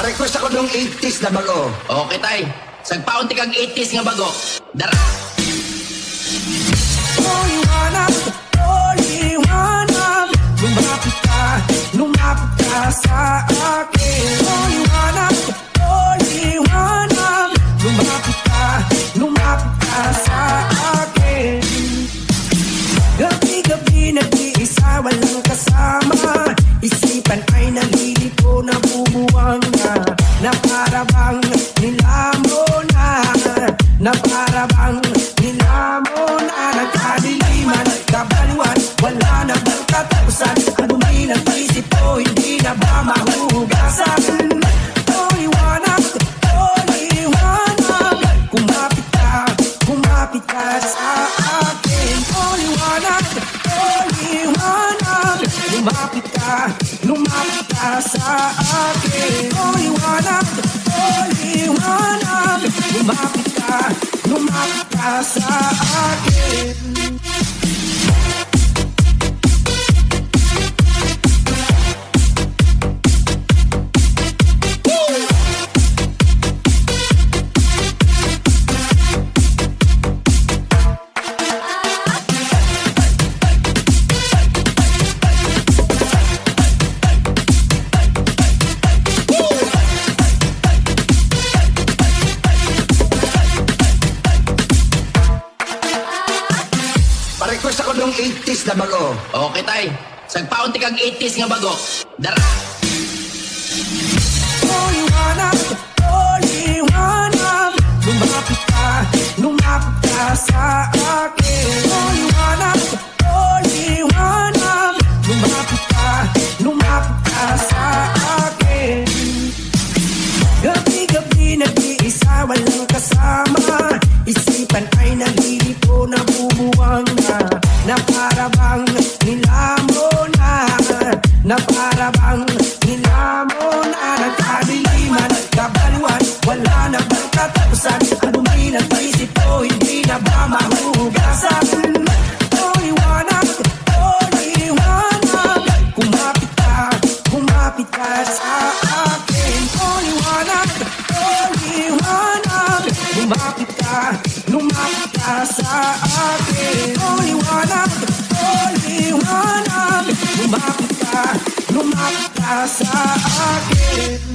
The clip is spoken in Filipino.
Pa-request ako ng 80s na bago. Okay tay, sagpaunti kag 80s nga bago. Dara. Lumapit ka sa akin. Lumapit ka sa akin. Gabi-gabi nag-iisa, walang kasama. Isipan ay nalilito, nabubuwang na para bang nilamon na. Na para bang nilamon na. Nagkadiliman, nagkabaluan, wala na bang katapusan. Ano may nag-isip ko, hindi na ba mahuhugasan? Kumapit ka sa akin. Lumapit ka sa akin. Lumapit ka sa akin. Pa-request ako ng 80s na bago. Okay tay, sagpaunti kag 80s nga bago. Dara. Lumapit ka sa akin. Lumapit ka sa akin. Gabi-gabi nag-iisa, walang kasama. Isipan ay nalilito, nabubuwang na para bang nilamon na. Na para bang nilamon na. Nagkadiliman, nagkabaluan, wala na bang katapusan. Ano may nag-isip ko, hindi na ba mahuhugasan? Kumapit ka sa akin. Lumapit ka sa akin. Lumapit ka sa akin.